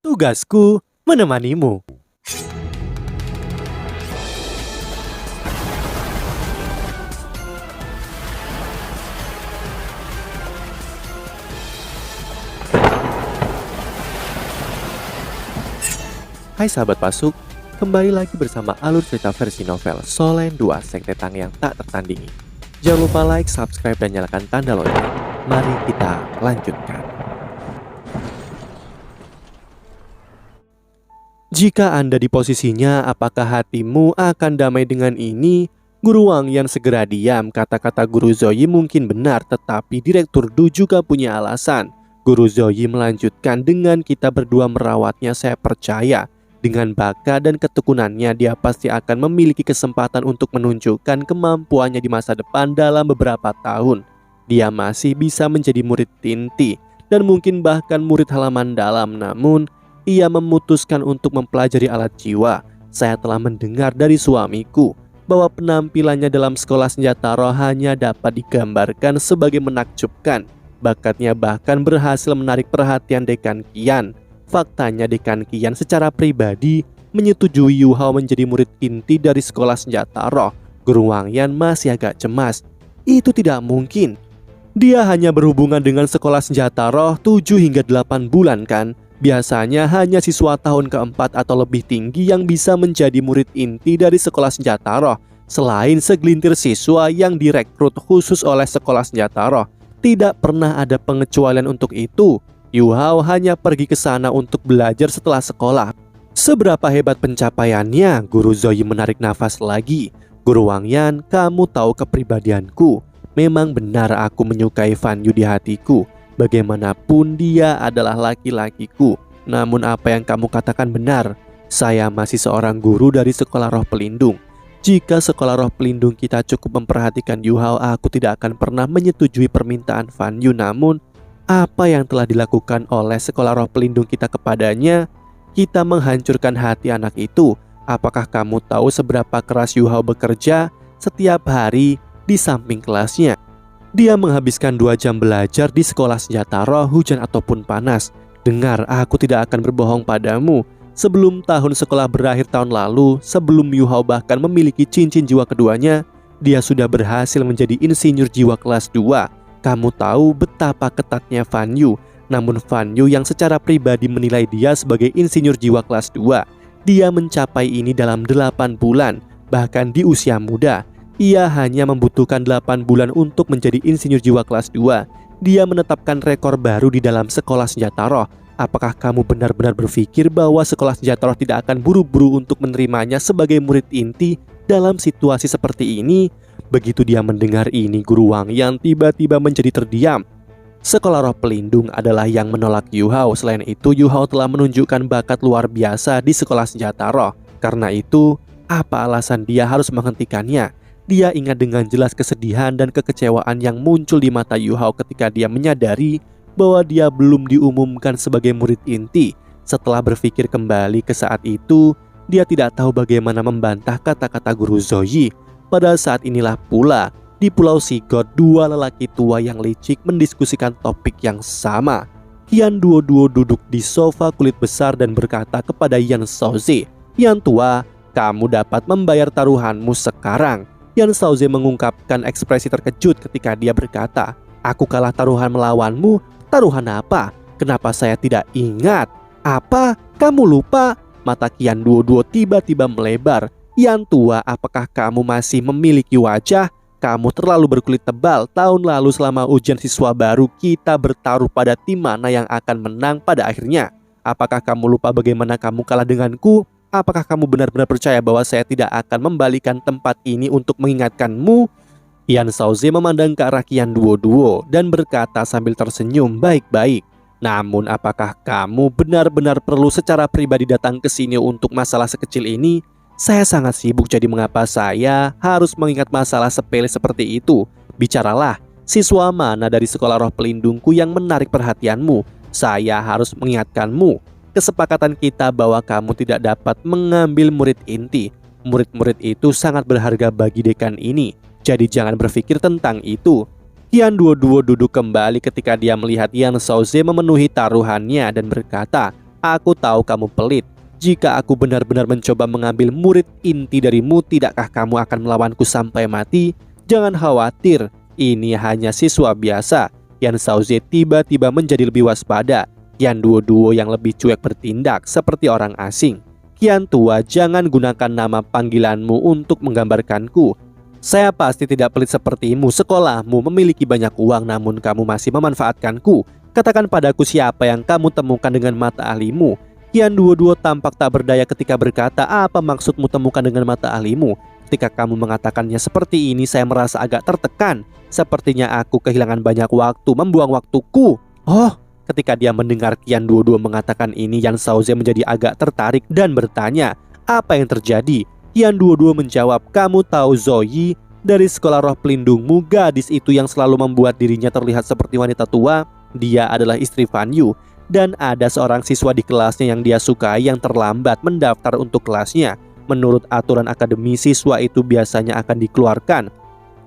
Tugasku menemanimu. Hai sahabat Pasuk, kembali lagi bersama alur cerita versi novel Solen 2 Sekte Tang yang tak tertandingi. Jangan lupa like, subscribe, dan nyalakan tanda lonceng. Mari kita lanjutkan. Jika Anda di posisinya, apakah hatimu akan damai dengan ini? Guru Wang Yan segera diam. Kata-kata Guru Zoyi mungkin benar, tetapi Direktur Du juga punya alasan. Guru Zoyi melanjutkan, dengan kita berdua merawatnya, saya percaya dengan bakat dan ketekunannya dia pasti akan memiliki kesempatan untuk menunjukkan kemampuannya di masa depan dalam beberapa tahun. Dia masih bisa menjadi murid inti dan mungkin bahkan murid halaman dalam, namun ia memutuskan untuk mempelajari alat jiwa. Saya telah mendengar dari suamiku bahwa penampilannya dalam sekolah senjata roh hanya dapat digambarkan sebagai menakjubkan. Bakatnya bahkan berhasil menarik perhatian Dekan Qian. Faktanya Dekan Qian secara pribadi menyetujui Yu Hao menjadi murid inti dari sekolah senjata roh. Guru Wang Yan masih agak cemas. Itu tidak mungkin. Dia hanya berhubungan dengan sekolah senjata roh 7 hingga 8 bulan kan? Biasanya hanya siswa tahun keempat atau lebih tinggi yang bisa menjadi murid inti dari sekolah senjata roh. Selain segelintir siswa yang direkrut khusus oleh sekolah senjata roh, tidak pernah ada pengecualian untuk itu. Yu Hao hanya pergi ke sana untuk belajar setelah sekolah. Seberapa hebat pencapaiannya? Guru Zoyi menarik nafas lagi. Guru Wang Yan, kamu tahu kepribadianku. Memang benar aku menyukai Fan Yu di hatiku. Bagaimanapun dia adalah laki-lakiku. Namun apa yang kamu katakan benar. Saya masih seorang guru dari sekolah roh pelindung. Jika sekolah roh pelindung kita cukup memperhatikan Yu Hao, aku tidak akan pernah menyetujui permintaan Fan Yu. Namun apa yang telah dilakukan oleh sekolah roh pelindung kita kepadanya? Kita menghancurkan hati anak itu. Apakah kamu tahu seberapa keras Yu Hao bekerja setiap hari di samping kelasnya? Dia menghabiskan 2 jam belajar di sekolah senjata roh, hujan ataupun panas. Dengar, aku tidak akan berbohong padamu. Sebelum tahun sekolah berakhir tahun lalu, sebelum Yu Hao bahkan memiliki cincin jiwa keduanya, dia sudah berhasil menjadi insinyur jiwa kelas 2. Kamu tahu betapa ketatnya Fan Yu. Namun Fan Yu yang secara pribadi menilai dia sebagai insinyur jiwa kelas 2. Dia mencapai ini dalam 8 bulan. Bahkan di usia muda, ia hanya membutuhkan 8 bulan untuk menjadi insinyur jiwa kelas 2. Dia menetapkan rekor baru di dalam sekolah senjata roh. Apakah kamu benar-benar berpikir bahwa sekolah senjata roh tidak akan buru-buru untuk menerimanya sebagai murid inti dalam situasi seperti ini? Begitu dia mendengar ini, Guru Wang yang tiba-tiba menjadi terdiam. Sekolah roh pelindung adalah yang menolak Yu Hao. Selain itu, Yu Hao telah menunjukkan bakat luar biasa di sekolah senjata roh. Karena itu, apa alasan dia harus menghentikannya? Dia ingat dengan jelas kesedihan dan kekecewaan yang muncul di mata Yu Hao ketika dia menyadari bahwa dia belum diumumkan sebagai murid inti. Setelah berpikir kembali ke saat itu, dia tidak tahu bagaimana membantah kata-kata Guru Zoyi. Pada saat inilah pula, di Pulau Sigot, 2 lelaki tua yang licik mendiskusikan topik yang sama. Qian Duo-Duo duduk di sofa kulit besar dan berkata kepada Yan Shaozi, "Yang tua, kamu dapat membayar taruhanmu sekarang." Yan Shaozi mengungkapkan ekspresi terkejut ketika dia berkata, "Aku kalah taruhan melawanmu? Taruhan apa? Kenapa saya tidak ingat? Apa? Kamu lupa?" Mata Qian Duo-Duo tiba-tiba melebar. "Yang tua, apakah kamu masih memiliki wajah? Kamu terlalu berkulit tebal. Tahun lalu selama ujian siswa baru kita bertaruh pada tim mana yang akan menang pada akhirnya. Apakah kamu lupa bagaimana kamu kalah denganku? Apakah kamu benar-benar percaya bahwa saya tidak akan membalikan tempat ini untuk mengingatkanmu?" Yan Shaozi memandang ke arah Qian Duo-Duo dan berkata sambil tersenyum, "Baik-baik. Namun apakah kamu benar-benar perlu secara pribadi datang ke sini untuk masalah sekecil ini? Saya sangat sibuk, jadi mengapa saya harus mengingat masalah sepele seperti itu? Bicaralah, siswa mana dari sekolah roh pelindungku yang menarik perhatianmu? Saya harus mengingatkanmu. Kesepakatan kita bahwa kamu tidak dapat mengambil murid inti. Murid-murid itu sangat berharga bagi dekan ini. Jadi jangan berpikir tentang itu." Qian Duo-Duo duduk kembali ketika dia melihat Yan Shaozi memenuhi taruhannya dan berkata, Aku tahu kamu pelit. Jika aku benar-benar mencoba mengambil murid inti darimu, tidakkah kamu akan melawanku sampai mati? Jangan khawatir, ini hanya siswa biasa. Yan Shaoze tiba-tiba menjadi lebih waspada. Yan Duo yang lebih cuek bertindak seperti orang asing. Kian tua, jangan gunakan nama panggilanmu untuk menggambarkanku. Saya pasti tidak pelit sepertimu. Sekolahmu memiliki banyak uang, namun kamu masih memanfaatkanku. Katakan padaku siapa yang kamu temukan dengan mata ahlimu. Kian Duo tampak tak berdaya ketika berkata, apa maksudmu temukan dengan mata ahlimu? Ketika kamu mengatakannya seperti ini, saya merasa agak tertekan. Sepertinya aku kehilangan banyak waktu, membuang waktuku. Oh, ketika dia mendengar Kian Duo mengatakan ini, Yan Shaoze menjadi agak tertarik dan bertanya, apa yang terjadi? Kian Duo menjawab, kamu tahu Zoe dari sekolah roh pelindungmu, gadis itu yang selalu membuat dirinya terlihat seperti wanita tua. Dia adalah istri Fan Yu. Dan ada seorang siswa di kelasnya yang dia sukai yang terlambat mendaftar untuk kelasnya. Menurut aturan akademi, siswa itu biasanya akan dikeluarkan.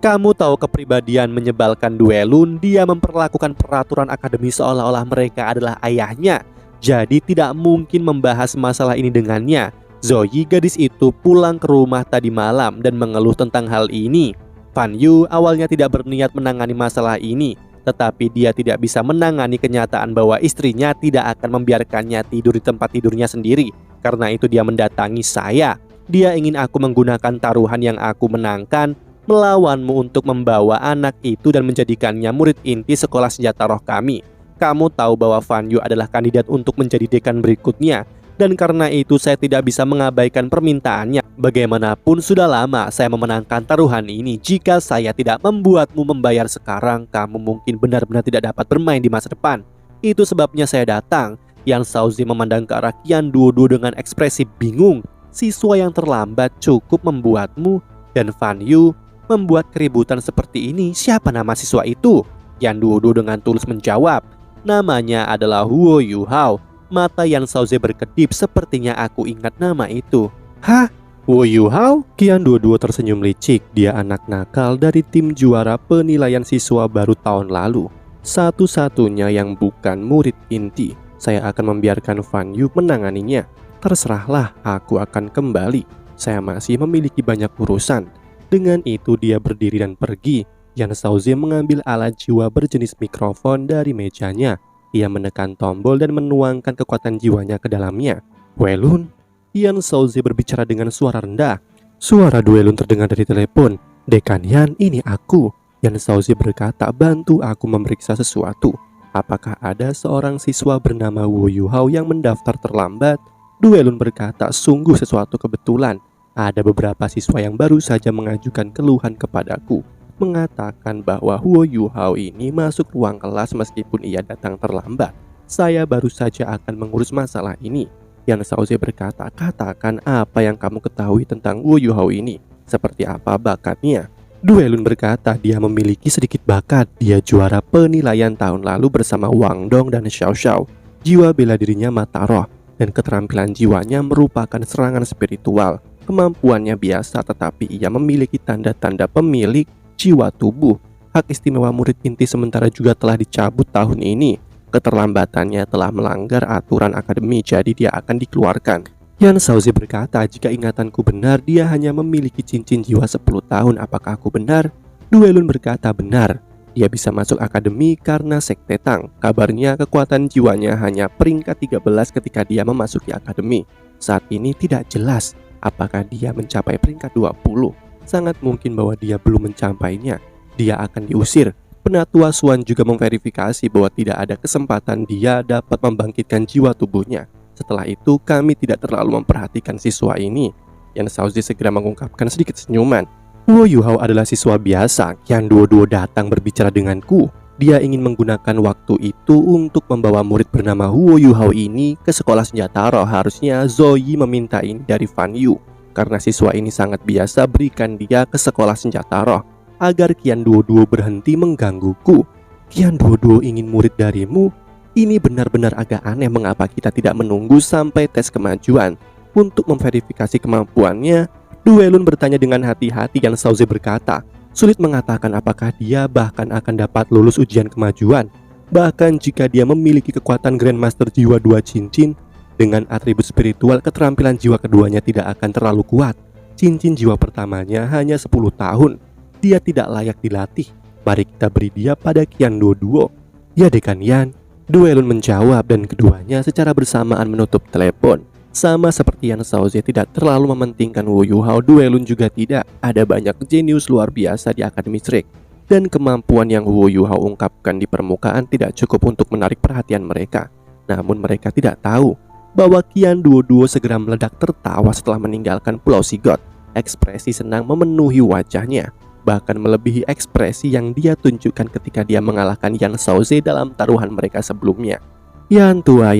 Kamu tahu kepribadian menyebalkan Duelun, dia memperlakukan peraturan akademi seolah-olah mereka adalah ayahnya. Jadi tidak mungkin membahas masalah ini dengannya. Zoe, gadis itu, pulang ke rumah tadi malam dan mengeluh tentang hal ini. Fan Yu awalnya tidak berniat menangani masalah ini, tetapi dia tidak bisa menangani kenyataan bahwa istrinya tidak akan membiarkannya tidur di tempat tidurnya sendiri. Karena itu dia mendatangi saya. Dia ingin aku menggunakan taruhan yang aku menangkan melawanmu untuk membawa anak itu dan menjadikannya murid inti sekolah senjata roh kami. Kamu tahu bahwa Fan Yu adalah kandidat untuk menjadi dekan berikutnya. Dan karena itu saya tidak bisa mengabaikan permintaannya. Bagaimanapun sudah lama saya memenangkan taruhan ini. Jika saya tidak membuatmu membayar sekarang, kamu mungkin benar-benar tidak dapat bermain di masa depan. Itu sebabnya saya datang. Yan Shaoze memandang ke arah Kian Duo dengan ekspresi bingung. Siswa yang terlambat cukup membuatmu dan Fan Yu membuat keributan seperti ini. Siapa nama siswa itu? Yan Duo dengan tulus menjawab, namanya adalah Huo Yuhao. Mata Yan Shaoze berkedip, sepertinya aku ingat nama itu. Hah? Huo Yuhao? Kian Duo tersenyum licik. Dia anak nakal dari tim juara penilaian siswa baru tahun lalu. Satu-satunya yang bukan murid inti. Saya akan membiarkan Fan Yu menanganinya. Terserahlah, aku akan kembali. Saya masih memiliki banyak urusan. Dengan itu dia berdiri dan pergi. Yan Shaoze mengambil alat jiwa berjenis mikrofon dari mejanya. Ia menekan tombol dan menuangkan kekuatan jiwanya ke dalamnya. Duelun? Yan Shaoze berbicara dengan suara rendah. Suara Duelun terdengar dari telepon. Dekan Yan, ini aku. Yan Shaoze berkata, bantu aku memeriksa sesuatu. Apakah ada seorang siswa bernama Wu Yuhao yang mendaftar terlambat? Duelun berkata, sungguh sesuatu kebetulan. Ada beberapa siswa yang baru saja mengajukan keluhan kepadaku, mengatakan bahwa Huo Yuhao ini masuk ruang kelas meskipun ia datang terlambat. Saya baru saja akan mengurus masalah ini. Yan Shaoze berkata, katakan apa yang kamu ketahui tentang Huo Yuhao ini. Seperti apa bakatnya? Duelun berkata, dia memiliki sedikit bakat. Dia juara penilaian tahun lalu bersama Wang Dong dan Xiao Xiao. Jiwa bela dirinya mata roh, dan keterampilan jiwanya merupakan serangan spiritual. Kemampuannya biasa, tetapi ia memiliki tanda-tanda pemilik jiwa tubuh. Hak istimewa murid inti sementara juga telah dicabut tahun ini. Keterlambatannya telah melanggar aturan akademi, jadi dia akan dikeluarkan. Yan Shaoze berkata, jika ingatanku benar, dia hanya memiliki cincin jiwa 10 tahun. Apakah aku benar? Duelun berkata, benar. Dia bisa masuk akademi karena sekte Tang. Kabarnya kekuatan jiwanya hanya peringkat 13 ketika dia memasuki akademi. Saat ini tidak jelas apakah dia mencapai peringkat 20. Sangat mungkin bahwa dia belum mencapainya. Dia akan diusir. Penatua Xuan juga memverifikasi bahwa tidak ada kesempatan dia dapat membangkitkan jiwa tubuhnya. Setelah itu kami tidak terlalu memperhatikan siswa ini. Yan Shaoze segera mengungkapkan sedikit senyuman. Huo Yuhao adalah siswa biasa. Kian Duo datang berbicara denganku. Dia ingin menggunakan waktu itu untuk membawa murid bernama Huo Yuhao ini ke sekolah senjata roh. Harusnya Zoe meminta ini dari Fan Yu. Karena siswa ini sangat biasa, berikan dia ke sekolah senjata roh agar Kian Duo berhenti menggangguku. Kian Duo ingin murid darimu? Ini benar-benar agak aneh. Mengapa kita tidak menunggu sampai tes kemajuan untuk memverifikasi kemampuannya? Duelun bertanya dengan hati-hati. Yan Shaoze berkata, sulit mengatakan apakah dia bahkan akan dapat lulus ujian kemajuan. Bahkan jika dia memiliki kekuatan Grandmaster Jiwa 2 cincin, Dengan atribut spiritual, keterampilan jiwa keduanya tidak akan terlalu kuat. Cincin jiwa pertamanya hanya 10 tahun. Dia tidak layak dilatih. Mari kita beri dia pada Qian Duo. Ya Dekan Yan, Duelun menjawab dan keduanya secara bersamaan menutup telepon. Sama seperti Yan Shaoze tidak terlalu mementingkan Wu Yuhao, Duelun juga tidak. Ada banyak jenius luar biasa di Akademi Shrek. Dan kemampuan yang Wu Yuhao ungkapkan di permukaan tidak cukup untuk menarik perhatian mereka. Namun mereka tidak tahu bahwa Qian Duo segera meledak tertawa setelah meninggalkan Pulau Sigot. Ekspresi senang memenuhi wajahnya, bahkan melebihi ekspresi yang dia tunjukkan ketika dia mengalahkan Yan Shaoze dalam taruhan mereka sebelumnya. Yan tua,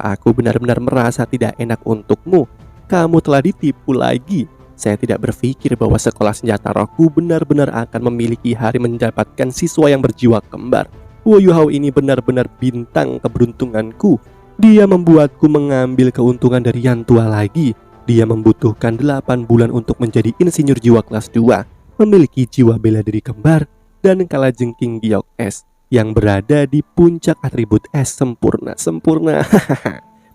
aku benar-benar merasa tidak enak untukmu. Kamu telah ditipu lagi. Saya tidak berpikir bahwa sekolah senjata rohku benar-benar akan memiliki hari mendapatkan siswa yang berjiwa kembar. Wu Yuhao ini benar-benar bintang keberuntunganku. Dia membuatku mengambil keuntungan dari Yan tua lagi. Dia membutuhkan 8 bulan untuk menjadi insinyur jiwa kelas 2, memiliki jiwa bela diri kembar, dan kalajengking giok es yang berada di puncak atribut es sempurna.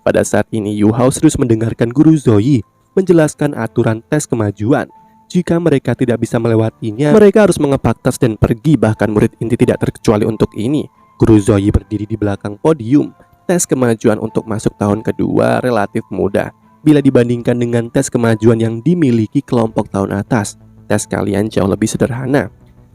Pada saat ini Yu Hao terus mendengarkan Guru Zoyi menjelaskan aturan tes kemajuan. Jika mereka tidak bisa melewatinya, mereka harus mengepak tes dan pergi. Bahkan murid inti tidak terkecuali untuk ini. Guru Zoyi berdiri di belakang podium. Tes kemajuan untuk masuk tahun kedua relatif mudah bila dibandingkan dengan tes kemajuan yang dimiliki kelompok tahun atas. Tes kalian jauh lebih sederhana.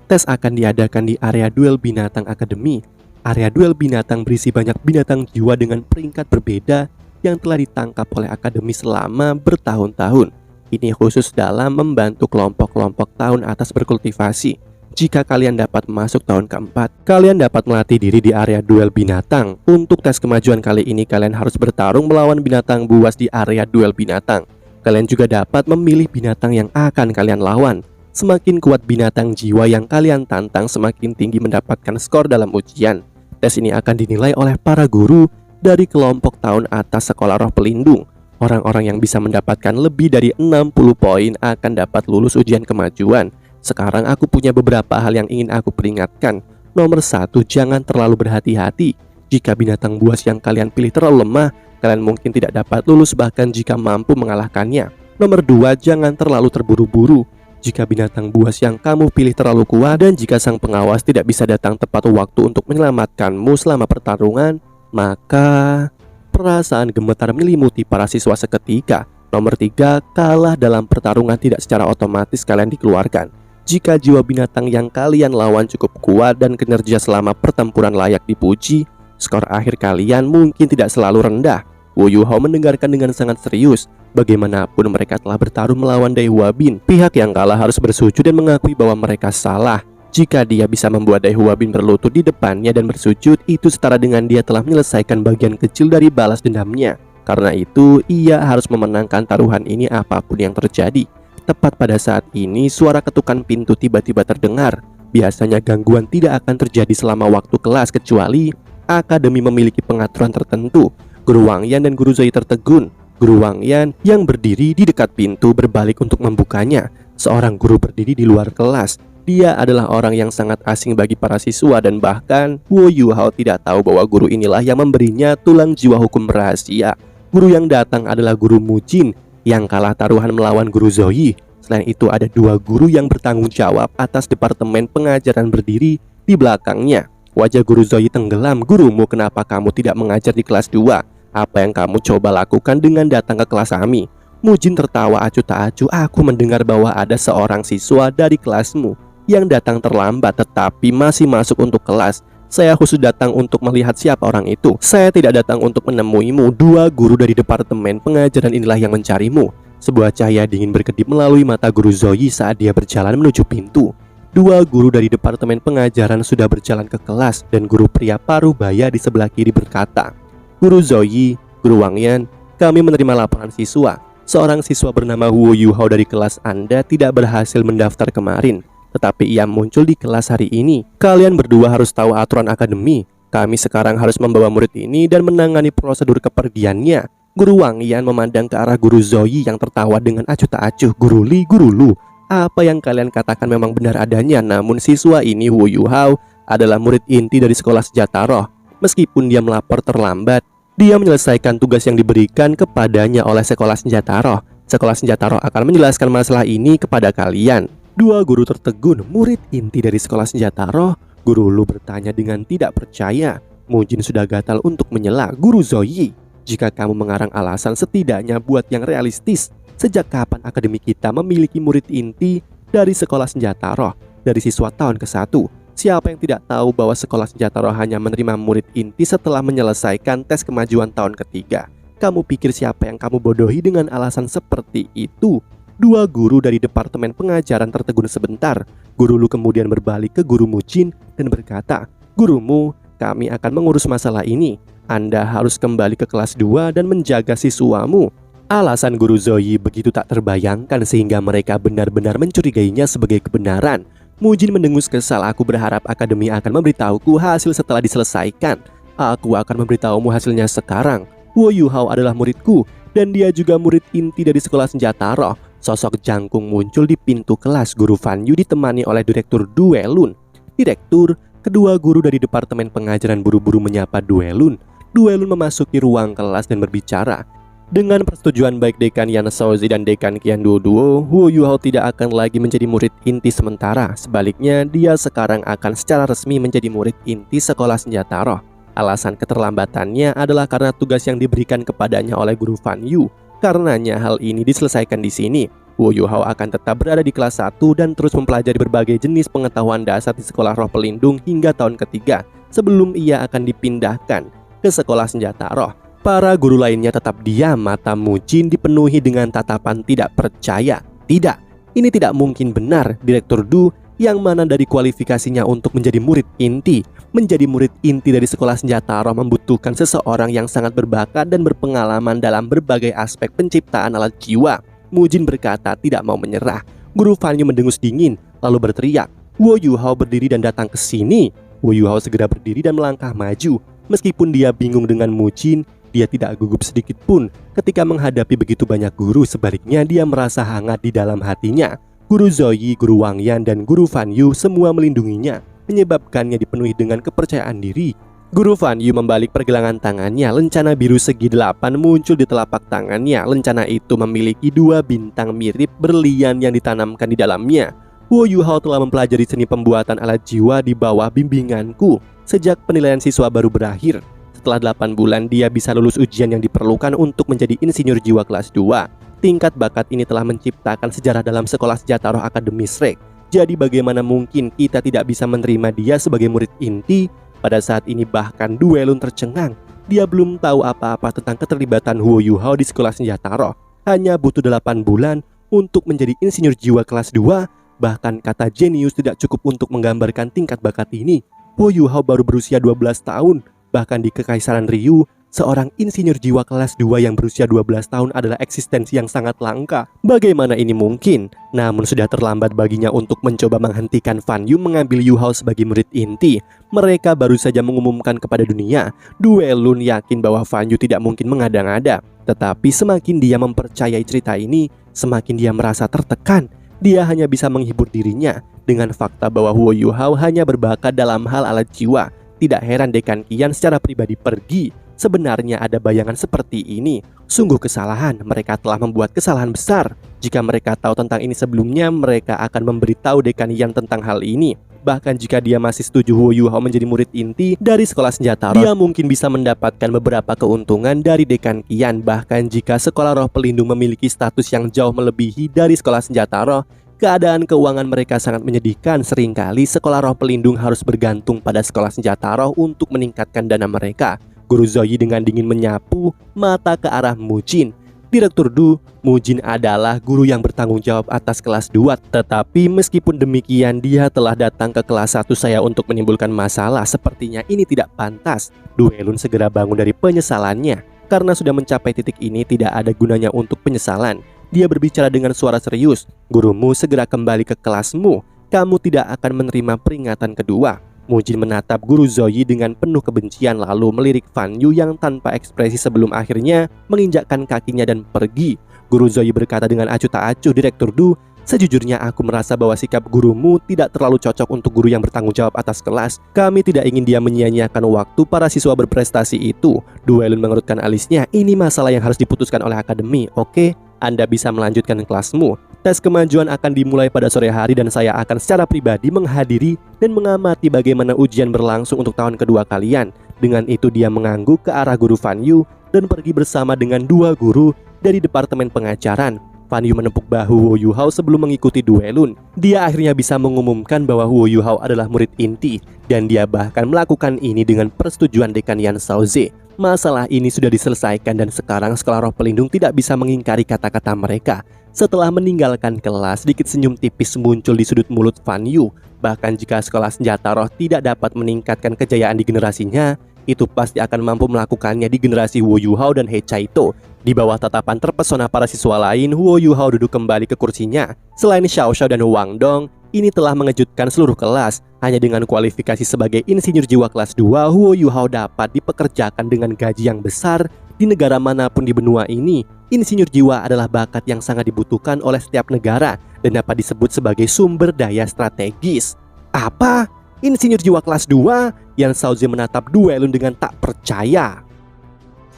Tes akan diadakan di area duel binatang akademi. Area duel binatang berisi banyak binatang jiwa dengan peringkat berbeda yang telah ditangkap oleh akademi selama bertahun-tahun. Ini khusus dalam membantu kelompok-kelompok tahun atas berkultivasi. Jika kalian dapat masuk tahun keempat, kalian dapat melatih diri di area duel binatang. Untuk tes kemajuan kali ini, kalian harus bertarung melawan binatang buas di area duel binatang. Kalian juga dapat memilih binatang yang akan kalian lawan. Semakin kuat binatang jiwa yang kalian tantang, semakin tinggi mendapatkan skor dalam ujian. Tes ini akan dinilai oleh para guru dari kelompok tahun atas sekolah roh pelindung. Orang-orang yang bisa mendapatkan lebih dari 60 poin akan dapat lulus ujian kemajuan. Sekarang aku punya beberapa hal yang ingin aku peringatkan. Nomor 1, jangan terlalu berhati-hati. Jika binatang buas yang kalian pilih terlalu lemah, kalian mungkin tidak dapat lulus bahkan jika mampu mengalahkannya. Nomor 2, jangan terlalu terburu-buru. Jika binatang buas yang kamu pilih terlalu kuat dan jika sang pengawas tidak bisa datang tepat waktu untuk menyelamatkanmu selama pertarungan, maka perasaan gemetar menyelimuti para siswa seketika. Nomor 3, kalah dalam pertarungan tidak secara otomatis kalian dikeluarkan. Jika jiwa binatang yang kalian lawan cukup kuat dan kinerja selama pertempuran layak dipuji, skor akhir kalian mungkin tidak selalu rendah. Wu Yuhao mendengarkan dengan sangat serius. Bagaimanapun mereka telah bertarung melawan Dai Huabin. Pihak yang kalah harus bersujud dan mengakui bahwa mereka salah. Jika dia bisa membuat Dai Huabin berlutut di depannya dan bersujud, itu setara dengan dia telah menyelesaikan bagian kecil dari balas dendamnya. Karena itu, ia harus memenangkan taruhan ini apapun yang terjadi. Tepat pada saat ini, suara ketukan pintu tiba-tiba terdengar. Biasanya gangguan tidak akan terjadi selama waktu kelas kecuali akademi memiliki pengaturan tertentu. Guru Wang Yan dan Guru Zoe tertegun. Guru Wang Yan yang berdiri di dekat pintu berbalik untuk membukanya. Seorang guru berdiri di luar kelas. Dia adalah orang yang sangat asing bagi para siswa dan bahkan Wu Yuhao tidak tahu bahwa guru inilah yang memberinya tulang jiwa hukum rahasia. Guru yang datang adalah Guru Mujin yang kalah taruhan melawan Guru Zoe. Selain itu ada 2 guru yang bertanggung jawab atas departemen pengajaran berdiri di belakangnya. Wajah Guru Zoe tenggelam. Gurumu, kenapa kamu tidak mengajar di kelas 2? Apa yang kamu coba lakukan dengan datang ke kelas kami? Mujin tertawa acuh tak acuh. Aku mendengar bahwa ada seorang siswa dari kelasmu yang datang terlambat tetapi masih masuk untuk kelas. Saya khusus datang untuk melihat siapa orang itu. Saya tidak datang untuk menemuimu. 2 guru dari departemen pengajaran inilah yang mencarimu. Sebuah cahaya dingin berkedip melalui mata Guru Zoe saat dia berjalan menuju pintu. 2 guru dari departemen pengajaran sudah berjalan ke kelas dan guru pria paruh baya di sebelah kiri berkata, Guru Zoe, Guru Wang Yan, kami menerima laporan siswa. Seorang siswa bernama Wu Yuhao dari kelas Anda tidak berhasil mendaftar kemarin, tetapi ia muncul di kelas hari ini. Kalian berdua harus tahu aturan akademi. Kami sekarang harus membawa murid ini dan menangani prosedur kepergiannya. Guru Wang Yan memandang ke arah Guru Zoe yang tertawa dengan acuh tak acuh. Guru Lu, apa yang kalian katakan memang benar adanya. Namun siswa ini, Wu Yuhao, adalah murid inti dari sekolah senjata roh. Meskipun dia melapor terlambat, Dia menyelesaikan tugas yang diberikan kepadanya oleh sekolah senjata roh. Sekolah senjata roh akan menjelaskan masalah ini kepada kalian. Dua guru tertegun, murid inti dari sekolah senjata roh. Guru Lu bertanya dengan tidak percaya. Mujin sudah gatal untuk menyela. Guru Zoyi, jika kamu mengarang alasan setidaknya buat yang realistis. Sejak kapan akademi kita memiliki murid inti dari sekolah senjata roh? Dari siswa tahun ke-1. Siapa yang tidak tahu bahwa sekolah senjata roh hanya menerima murid inti setelah menyelesaikan tes kemajuan tahun ketiga? Kamu pikir siapa yang kamu bodohi dengan alasan seperti itu? Dua guru dari departemen pengajaran tertegun sebentar. Guru Lu kemudian berbalik ke guru Mujin dan berkata, "Gurumu, kami akan mengurus masalah ini. Anda harus kembali ke kelas 2 dan menjaga siswamu." Alasan guru Zoyi begitu tak terbayangkan sehingga mereka benar-benar mencurigainya sebagai kebenaran. Mujin mendengus kesal. "Aku berharap akademi akan memberitahuku hasil setelah diselesaikan. Aku akan memberitahumu hasilnya sekarang. Wo Yuhao adalah muridku dan dia juga murid inti dari sekolah senjata roh." Sosok jangkung muncul di pintu kelas. Guru Fan Yu ditemani oleh Direktur Duelun. "Direktur," kedua guru dari departemen pengajaran buru-buru menyapa Duelun. Duelun memasuki ruang kelas dan berbicara. Dengan persetujuan baik Dekan Yan Shaozi dan Dekan Qian Duoduo, Wo Yuhao tidak akan lagi menjadi murid inti sementara. Sebaliknya, dia sekarang akan secara resmi menjadi murid inti sekolah senjata roh. Alasan keterlambatannya adalah karena tugas yang diberikan kepadanya oleh guru Fan Yu. Karenanya hal ini diselesaikan di sini. Wo Yuhao akan tetap berada di kelas 1 dan terus mempelajari berbagai jenis pengetahuan dasar di sekolah roh pelindung hingga tahun ketiga sebelum ia akan dipindahkan ke sekolah senjata roh. Para guru lainnya tetap diam. Mata Mujin dipenuhi dengan tatapan tidak percaya. Tidak, ini tidak mungkin benar. Direktur Du, yang mana dari kualifikasinya untuk menjadi murid inti? Menjadi murid inti dari sekolah senjata roh membutuhkan seseorang yang sangat berbakat dan berpengalaman dalam berbagai aspek penciptaan alat jiwa. Mujin berkata tidak mau menyerah. Guru Fan Yu mendengus dingin lalu berteriak, "Wo Yuhao, berdiri dan datang ke sini." Wo Yuhao segera berdiri dan melangkah maju. Meskipun dia bingung dengan Mujin, dia tidak gugup sedikit pun ketika menghadapi begitu banyak guru. Sebaliknya, dia merasa hangat di dalam hatinya. Guru Zoyi, Guru Wang Yan, dan Guru Fan Yu semua melindunginya, menyebabkannya dipenuhi dengan kepercayaan diri. Guru Fan Yu membalik pergelangan tangannya. Lencana biru segi 8 muncul di telapak tangannya. Lencana itu memiliki 2 bintang mirip berlian yang ditanamkan di dalamnya. Wo Yuhao telah mempelajari seni pembuatan alat jiwa di bawah bimbinganku sejak penilaian siswa baru berakhir. Setelah 8 bulan, dia bisa lulus ujian yang diperlukan untuk menjadi insinyur jiwa kelas 2. Tingkat bakat ini telah menciptakan sejarah dalam sekolah senjata roh Akademi Shrek. Jadi bagaimana mungkin kita tidak bisa menerima dia sebagai murid inti? Pada saat ini bahkan Duelun tercengang. Dia belum tahu apa-apa tentang keterlibatan Wo Yuhao di sekolah senjata roh. Hanya butuh 8 bulan untuk menjadi insinyur jiwa kelas 2. Bahkan kata jenius tidak cukup untuk menggambarkan tingkat bakat ini. Wo Yuhao baru berusia 12 tahun. Bahkan di Kekaisaran Ryu, seorang insinyur jiwa kelas 2 yang berusia 12 tahun adalah eksistensi yang sangat langka. Bagaimana ini mungkin? Namun sudah terlambat baginya untuk mencoba menghentikan Fan Yu mengambil Yuhao sebagai murid inti. Mereka baru saja mengumumkan kepada dunia. Duelun yakin bahwa Fan Yu tidak mungkin mengada-ngada. Tetapi semakin dia mempercayai cerita ini, semakin dia merasa tertekan. Dia hanya bisa menghibur dirinya dengan fakta bahwa Wo Yuhao hanya berbakat dalam hal alat jiwa. Tidak heran Dekan Qian secara pribadi pergi. Sebenarnya ada bayangan seperti ini. Sungguh kesalahan. Mereka telah membuat kesalahan besar. Jika mereka tahu tentang ini sebelumnya, mereka akan memberitahu Dekan Qian tentang hal ini. Bahkan jika dia masih setuju Wo Yuhao menjadi murid inti dari sekolah senjata roh, dia mungkin bisa mendapatkan beberapa keuntungan dari Dekan Qian. Bahkan jika sekolah roh pelindung memiliki status yang jauh melebihi dari sekolah senjata roh, keadaan keuangan mereka sangat menyedihkan. Seringkali sekolah roh pelindung harus bergantung pada sekolah senjata roh untuk meningkatkan dana mereka. Guru Zoyi dengan dingin menyapu mata ke arah Mujin. Direktur Du, Mujin adalah guru yang bertanggung jawab atas kelas 2. Tetapi meskipun demikian, dia telah datang ke kelas 1 saya untuk menimbulkan masalah. Sepertinya ini tidak pantas. Duelun segera bangun dari penyesalannya. Karena sudah mencapai titik ini, tidak ada gunanya untuk penyesalan. Dia berbicara dengan suara serius. "Gurumu segera kembali ke kelasmu. Kamu tidak akan menerima peringatan kedua." Mujin menatap Guru Zoyi dengan penuh kebencian lalu melirik Fan Yu yang tanpa ekspresi sebelum akhirnya menginjakkan kakinya dan pergi. Guru Zoyi berkata dengan acuh tak acuh, "Direktur Du, Sejujurnya aku merasa bahwa sikap gurumu tidak terlalu cocok untuk guru yang bertanggung jawab atas kelas. Kami tidak ingin dia menyia-nyiakan waktu para siswa berprestasi itu. Duelun mengerutkan alisnya, ini masalah yang harus diputuskan oleh akademi, oke? Anda bisa melanjutkan kelasmu. Tes kemajuan akan dimulai pada sore hari dan saya akan secara pribadi menghadiri dan mengamati bagaimana ujian berlangsung untuk tahun kedua kalian. Dengan itu dia mengangguk ke arah guru Fan Yu dan pergi bersama dengan dua guru dari departemen pengajaran. Fan Yu menepuk bahu Wo Yuhao sebelum mengikuti duelun. Dia akhirnya bisa mengumumkan bahwa Wo Yuhao adalah murid inti dan dia bahkan melakukan ini dengan persetujuan dekan Yan Shaoze. Masalah ini sudah diselesaikan dan sekarang sekolah roh pelindung tidak bisa mengingkari kata-kata mereka. Setelah meninggalkan kelas, sedikit senyum tipis muncul di sudut mulut Fan Yu. Bahkan jika sekolah senjata roh tidak dapat meningkatkan kejayaan di generasinya, itu pasti akan mampu melakukannya di generasi Wo Yuhao dan He Chaito. Di bawah tatapan terpesona para siswa lain, Wo Yuhao duduk kembali ke kursinya. Selain Xiao Xiao dan Wang Dong, ini telah mengejutkan seluruh kelas. Hanya dengan kualifikasi sebagai insinyur jiwa kelas 2, Wo Yuhao dapat dipekerjakan dengan gaji yang besar di negara manapun di benua ini. Insinyur jiwa adalah bakat yang sangat dibutuhkan oleh setiap negara dan dapat disebut sebagai sumber daya strategis. Apa? Insinyur jiwa kelas 2? Yan Shaoze menatap duelun dengan tak percaya.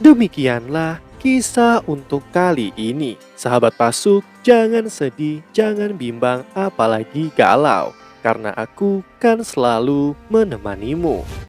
Demikianlah kisah untuk kali ini. Sahabat Pasuk, jangan sedih, jangan bimbang, apalagi galau, karena aku kan selalu menemanimu.